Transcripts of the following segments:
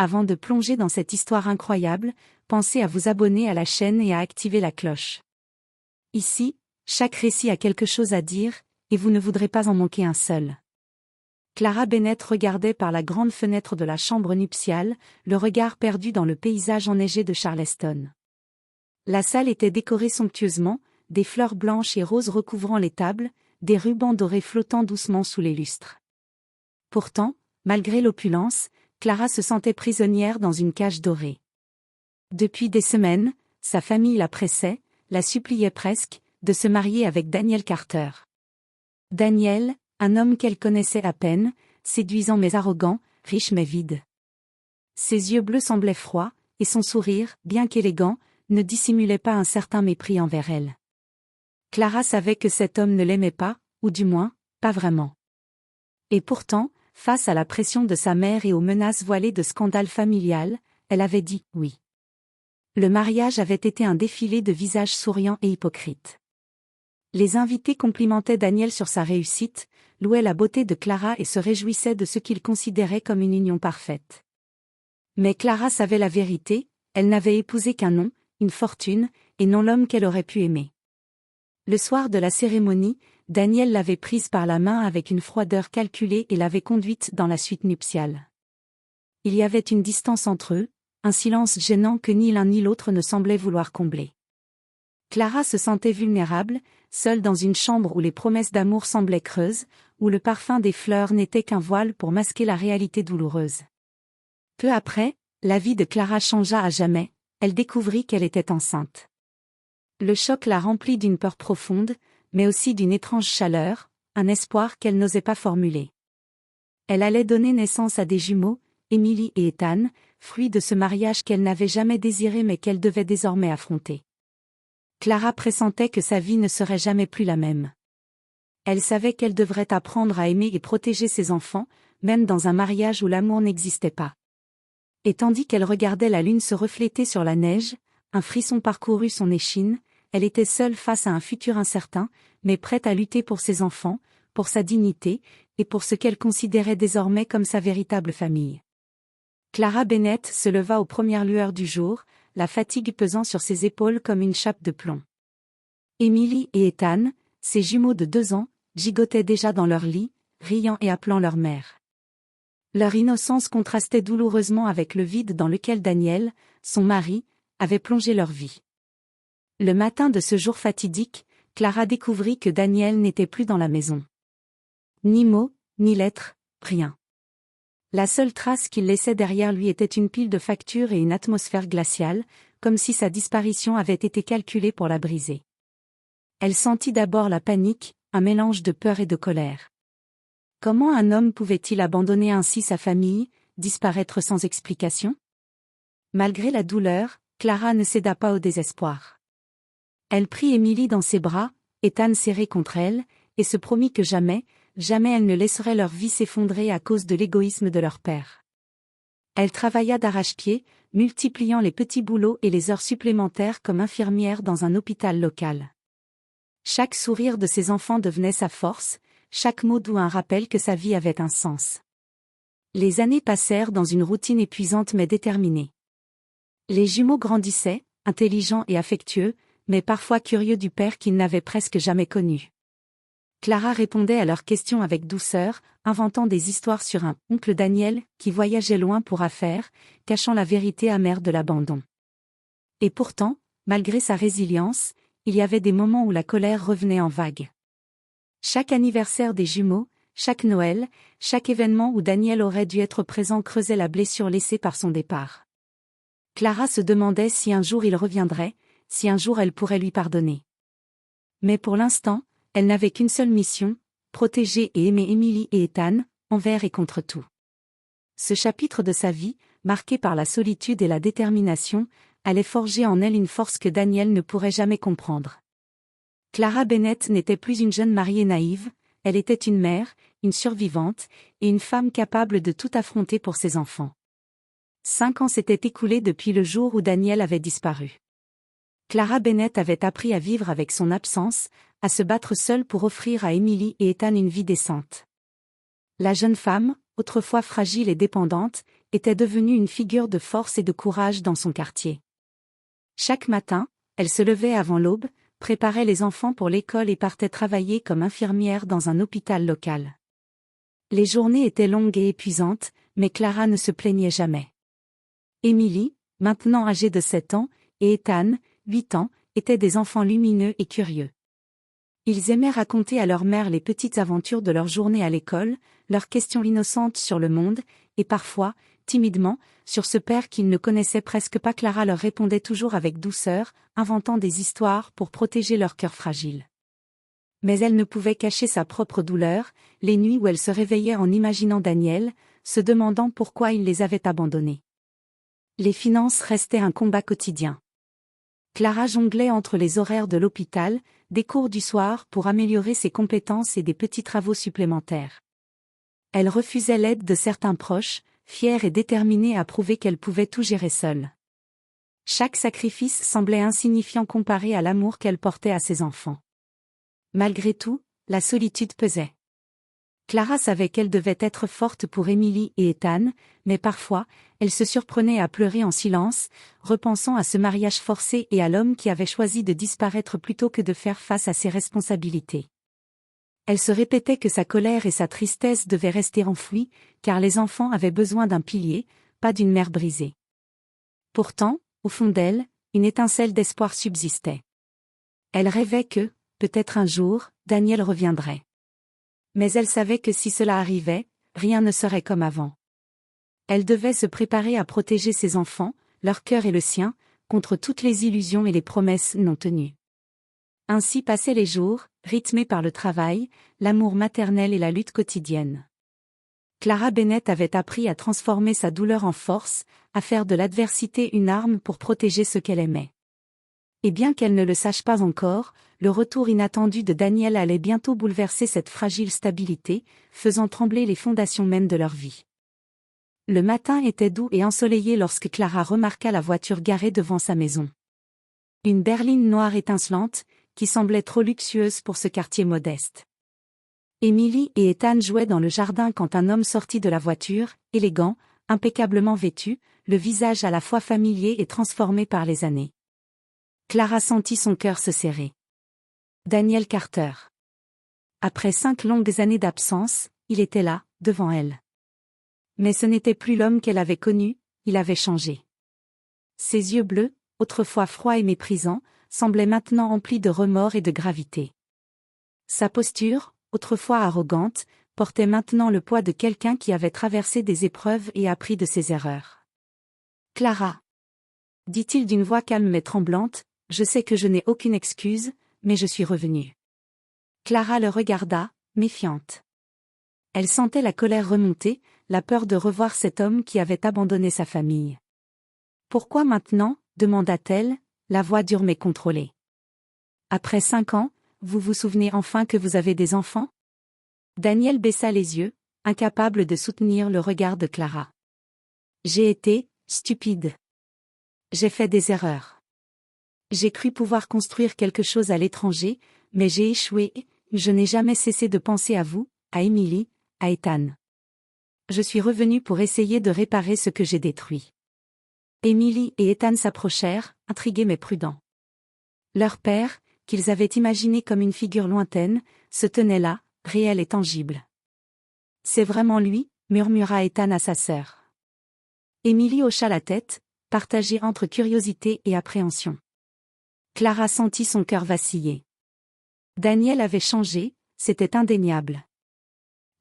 Avant de plonger dans cette histoire incroyable, pensez à vous abonner à la chaîne et à activer la cloche. Ici, chaque récit a quelque chose à dire, et vous ne voudrez pas en manquer un seul. Clara Bennett regardait par la grande fenêtre de la chambre nuptiale, le regard perdu dans le paysage enneigé de Charleston. La salle était décorée somptueusement, des fleurs blanches et roses recouvrant les tables, des rubans dorés flottant doucement sous les lustres. Pourtant, malgré l'opulence, Clara se sentait prisonnière dans une cage dorée. Depuis des semaines, sa famille la pressait, la suppliait presque, de se marier avec Daniel Carter. Daniel, un homme qu'elle connaissait à peine, séduisant mais arrogant, riche mais vide. Ses yeux bleus semblaient froids, et son sourire, bien qu'élégant, ne dissimulait pas un certain mépris envers elle. Clara savait que cet homme ne l'aimait pas, ou du moins, pas vraiment. Et pourtant, face à la pression de sa mère et aux menaces voilées de scandale familial, elle avait dit « oui ». Le mariage avait été un défilé de visages souriants et hypocrites. Les invités complimentaient Daniel sur sa réussite, louaient la beauté de Clara et se réjouissaient de ce qu'ils considéraient comme une union parfaite. Mais Clara savait la vérité, elle n'avait épousé qu'un nom, une fortune, et non l'homme qu'elle aurait pu aimer. Le soir de la cérémonie, Daniel l'avait prise par la main avec une froideur calculée et l'avait conduite dans la suite nuptiale. Il y avait une distance entre eux, un silence gênant que ni l'un ni l'autre ne semblait vouloir combler. Clara se sentait vulnérable, seule dans une chambre où les promesses d'amour semblaient creuses, où le parfum des fleurs n'était qu'un voile pour masquer la réalité douloureuse. Peu après, la vie de Clara changea à jamais, elle découvrit qu'elle était enceinte. Le choc la remplit d'une peur profonde, mais aussi d'une étrange chaleur, un espoir qu'elle n'osait pas formuler. Elle allait donner naissance à des jumeaux, Emily et Ethan, fruits de ce mariage qu'elle n'avait jamais désiré mais qu'elle devait désormais affronter. Clara pressentait que sa vie ne serait jamais plus la même. Elle savait qu'elle devrait apprendre à aimer et protéger ses enfants, même dans un mariage où l'amour n'existait pas. Et tandis qu'elle regardait la lune se refléter sur la neige, un frisson parcourut son échine, elle était seule face à un futur incertain, mais prête à lutter pour ses enfants, pour sa dignité, et pour ce qu'elle considérait désormais comme sa véritable famille. Clara Bennett se leva aux premières lueurs du jour, la fatigue pesant sur ses épaules comme une chape de plomb. Emily et Ethan, ses jumeaux de 2 ans, gigotaient déjà dans leur lit, riant et appelant leur mère. Leur innocence contrastait douloureusement avec le vide dans lequel Daniel, son mari, avait plongé leur vie. Le matin de ce jour fatidique, Clara découvrit que Daniel n'était plus dans la maison. Ni mots, ni lettres, rien. La seule trace qu'il laissait derrière lui était une pile de factures et une atmosphère glaciale, comme si sa disparition avait été calculée pour la briser. Elle sentit d'abord la panique, un mélange de peur et de colère. Comment un homme pouvait-il abandonner ainsi sa famille, disparaître sans explication? Malgré la douleur, Clara ne céda pas au désespoir. Elle prit Emily dans ses bras, Ethan serré contre elle, et se promit que jamais elle ne laisserait leur vie s'effondrer à cause de l'égoïsme de leur père. Elle travailla d'arrache-pied, multipliant les petits boulots et les heures supplémentaires comme infirmière dans un hôpital local. Chaque sourire de ses enfants devenait sa force, chaque mot doux un rappel que sa vie avait un sens. Les années passèrent dans une routine épuisante mais déterminée. Les jumeaux grandissaient, intelligents et affectueux, mais parfois curieux du père qu'ils n'avaient presque jamais connu. Clara répondait à leurs questions avec douceur, inventant des histoires sur un « oncle Daniel » qui voyageait loin pour affaires, cachant la vérité amère de l'abandon. Et pourtant, malgré sa résilience, il y avait des moments où la colère revenait en vagues. Chaque anniversaire des jumeaux, chaque Noël, chaque événement où Daniel aurait dû être présent creusait la blessure laissée par son départ. Clara se demandait si un jour il reviendrait, si un jour elle pourrait lui pardonner. Mais pour l'instant, elle n'avait qu'une seule mission, protéger et aimer Emily et Ethan, envers et contre tout. Ce chapitre de sa vie, marqué par la solitude et la détermination, allait forger en elle une force que Daniel ne pourrait jamais comprendre. Clara Bennett n'était plus une jeune mariée naïve, elle était une mère, une survivante, et une femme capable de tout affronter pour ses enfants. 5 ans s'étaient écoulés depuis le jour où Daniel avait disparu. Clara Bennett avait appris à vivre avec son absence, à se battre seule pour offrir à Emily et Ethan une vie décente. La jeune femme, autrefois fragile et dépendante, était devenue une figure de force et de courage dans son quartier. Chaque matin, elle se levait avant l'aube, préparait les enfants pour l'école et partait travailler comme infirmière dans un hôpital local. Les journées étaient longues et épuisantes, mais Clara ne se plaignait jamais. Émilie, maintenant âgée de 7 ans, et Ethan, 8 ans, étaient des enfants lumineux et curieux. Ils aimaient raconter à leur mère les petites aventures de leur journée à l'école, leurs questions innocentes sur le monde, et parfois, timidement, sur ce père qu'ils ne connaissaient presque pas. Clara leur répondait toujours avec douceur, inventant des histoires pour protéger leur cœur fragile. Mais elle ne pouvait cacher sa propre douleur, les nuits où elle se réveillait en imaginant Daniel, se demandant pourquoi il les avait abandonnés. Les finances restaient un combat quotidien. Clara jonglait entre les horaires de l'hôpital, des cours du soir pour améliorer ses compétences et des petits travaux supplémentaires. Elle refusait l'aide de certains proches, fière et déterminée à prouver qu'elle pouvait tout gérer seule. Chaque sacrifice semblait insignifiant comparé à l'amour qu'elle portait à ses enfants. Malgré tout, la solitude pesait. Clara savait qu'elle devait être forte pour Émilie et Ethan, mais parfois, elle se surprenait à pleurer en silence, repensant à ce mariage forcé et à l'homme qui avait choisi de disparaître plutôt que de faire face à ses responsabilités. Elle se répétait que sa colère et sa tristesse devaient rester enfouies, car les enfants avaient besoin d'un pilier, pas d'une mère brisée. Pourtant, au fond d'elle, une étincelle d'espoir subsistait. Elle rêvait que, peut-être un jour, Daniel reviendrait. Mais elle savait que si cela arrivait, rien ne serait comme avant. Elle devait se préparer à protéger ses enfants, leur cœur et le sien, contre toutes les illusions et les promesses non tenues. Ainsi passaient les jours, rythmés par le travail, l'amour maternel et la lutte quotidienne. Clara Bennett avait appris à transformer sa douleur en force, à faire de l'adversité une arme pour protéger ce qu'elle aimait. Et bien qu'elle ne le sache pas encore, le retour inattendu de Daniel allait bientôt bouleverser cette fragile stabilité, faisant trembler les fondations mêmes de leur vie. Le matin était doux et ensoleillé lorsque Clara remarqua la voiture garée devant sa maison. Une berline noire étincelante, qui semblait trop luxueuse pour ce quartier modeste. Émilie et Ethan jouaient dans le jardin quand un homme sortit de la voiture, élégant, impeccablement vêtu, le visage à la fois familier et transformé par les années. Clara sentit son cœur se serrer. Daniel Carter. Après 5 longues années d'absence, il était là, devant elle. Mais ce n'était plus l'homme qu'elle avait connu, il avait changé. Ses yeux bleus, autrefois froids et méprisants, semblaient maintenant emplis de remords et de gravité. Sa posture, autrefois arrogante, portait maintenant le poids de quelqu'un qui avait traversé des épreuves et appris de ses erreurs. « Clara !» dit-il d'une voix calme mais tremblante, « je sais que je n'ai aucune excuse, mais je suis revenue. » Clara le regarda, méfiante. Elle sentait la colère remonter, la peur de revoir cet homme qui avait abandonné sa famille. « Pourquoi maintenant ?» demanda-t-elle, la voix dure mais contrôlée. « Après 5 ans, vous vous souvenez enfin que vous avez des enfants ?» Daniel baissa les yeux, incapable de soutenir le regard de Clara. « J'ai été stupide. J'ai fait des erreurs. J'ai cru pouvoir construire quelque chose à l'étranger, mais j'ai échoué. Je n'ai jamais cessé de penser à vous, à Émilie, à Ethan. Je suis revenue pour essayer de réparer ce que j'ai détruit. » Émilie et Ethan s'approchèrent, intrigués mais prudents. Leur père, qu'ils avaient imaginé comme une figure lointaine, se tenait là, réel et tangible. « C'est vraiment lui ?» murmura Ethan à sa sœur. Émilie hocha la tête, partagée entre curiosité et appréhension. Clara sentit son cœur vaciller. Daniel avait changé, c'était indéniable.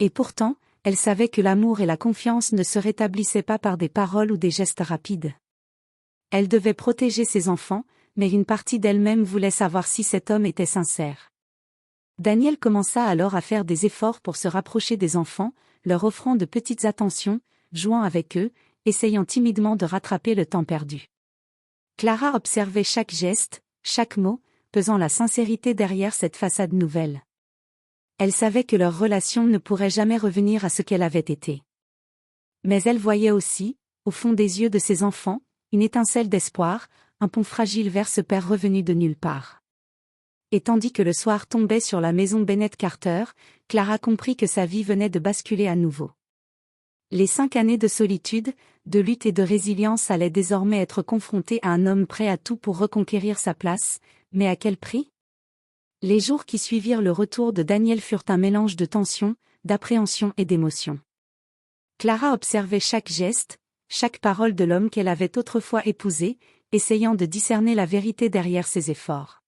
Et pourtant, elle savait que l'amour et la confiance ne se rétablissaient pas par des paroles ou des gestes rapides. Elle devait protéger ses enfants, mais une partie d'elle-même voulait savoir si cet homme était sincère. Daniel commença alors à faire des efforts pour se rapprocher des enfants, leur offrant de petites attentions, jouant avec eux, essayant timidement de rattraper le temps perdu. Clara observait chaque geste, chaque mot, pesant la sincérité derrière cette façade nouvelle. Elle savait que leur relation ne pourrait jamais revenir à ce qu'elle avait été. Mais elle voyait aussi, au fond des yeux de ses enfants, une étincelle d'espoir, un pont fragile vers ce père revenu de nulle part. Et tandis que le soir tombait sur la maison Bennett Carter, Clara comprit que sa vie venait de basculer à nouveau. Les 5 années de solitude, de lutte et de résilience allaient désormais être confrontées à un homme prêt à tout pour reconquérir sa place, mais à quel prix? Les jours qui suivirent le retour de Daniel furent un mélange de tension, d'appréhension et d'émotion. Clara observait chaque geste, chaque parole de l'homme qu'elle avait autrefois épousé, essayant de discerner la vérité derrière ses efforts.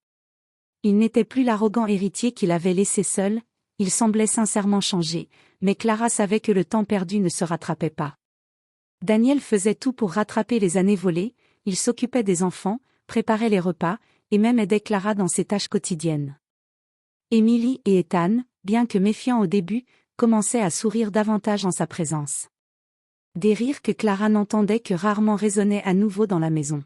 Il n'était plus l'arrogant héritier qui l'avait laissé seul, il semblait sincèrement changé, mais Clara savait que le temps perdu ne se rattrapait pas. Daniel faisait tout pour rattraper les années volées, il s'occupait des enfants, préparait les repas, et même aidait Clara dans ses tâches quotidiennes. Émilie et Ethan, bien que méfiants au début, commençaient à sourire davantage en sa présence. Des rires que Clara n'entendait que rarement résonnaient à nouveau dans la maison.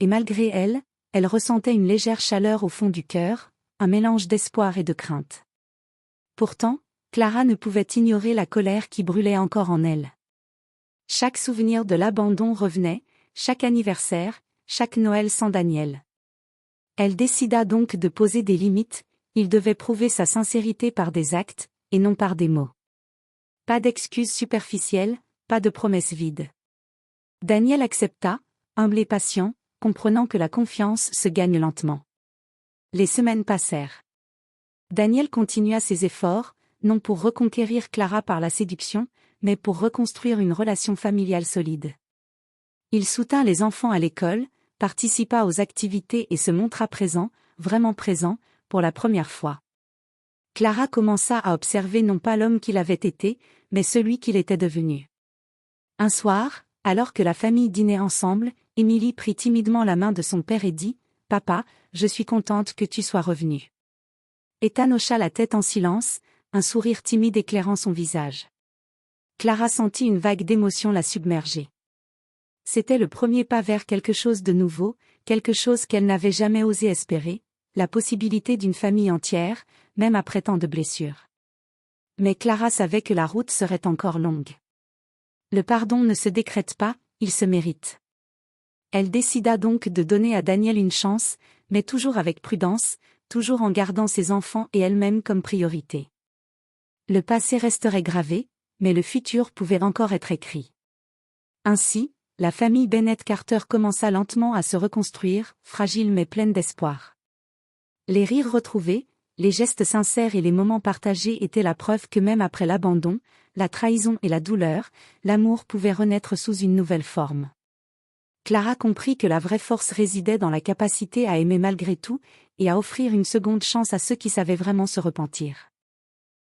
Et malgré elle, elle ressentait une légère chaleur au fond du cœur, un mélange d'espoir et de crainte. Pourtant, Clara ne pouvait ignorer la colère qui brûlait encore en elle. Chaque souvenir de l'abandon revenait, chaque anniversaire, chaque Noël sans Daniel. Elle décida donc de poser des limites, il devait prouver sa sincérité par des actes, et non par des mots. Pas d'excuses superficielles, pas de promesses vides. Daniel accepta, humble et patient, comprenant que la confiance se gagne lentement. Les semaines passèrent. Daniel continua ses efforts, non pour reconquérir Clara par la séduction, mais pour reconstruire une relation familiale solide. Il soutint les enfants à l'école, participa aux activités et se montra présent, vraiment présent, pour la première fois. Clara commença à observer non pas l'homme qu'il avait été, mais celui qu'il était devenu. Un soir, alors que la famille dînait ensemble, Émilie prit timidement la main de son père et dit « Papa, je suis contente que tu sois revenu. » Ethan hocha la tête en silence, un sourire timide éclairant son visage. Clara sentit une vague d'émotion la submerger. C'était le premier pas vers quelque chose de nouveau, quelque chose qu'elle n'avait jamais osé espérer, la possibilité d'une famille entière, même après tant de blessures. Mais Clara savait que la route serait encore longue. Le pardon ne se décrète pas, il se mérite. Elle décida donc de donner à Daniel une chance, mais toujours avec prudence, toujours en gardant ses enfants et elle-même comme priorité. Le passé resterait gravé, mais le futur pouvait encore être écrit. Ainsi, la famille Bennett Carter commença lentement à se reconstruire, fragile mais pleine d'espoir. Les rires retrouvés, les gestes sincères et les moments partagés étaient la preuve que même après l'abandon, la trahison et la douleur, l'amour pouvait renaître sous une nouvelle forme. Clara comprit que la vraie force résidait dans la capacité à aimer malgré tout, et à offrir une seconde chance à ceux qui savaient vraiment se repentir.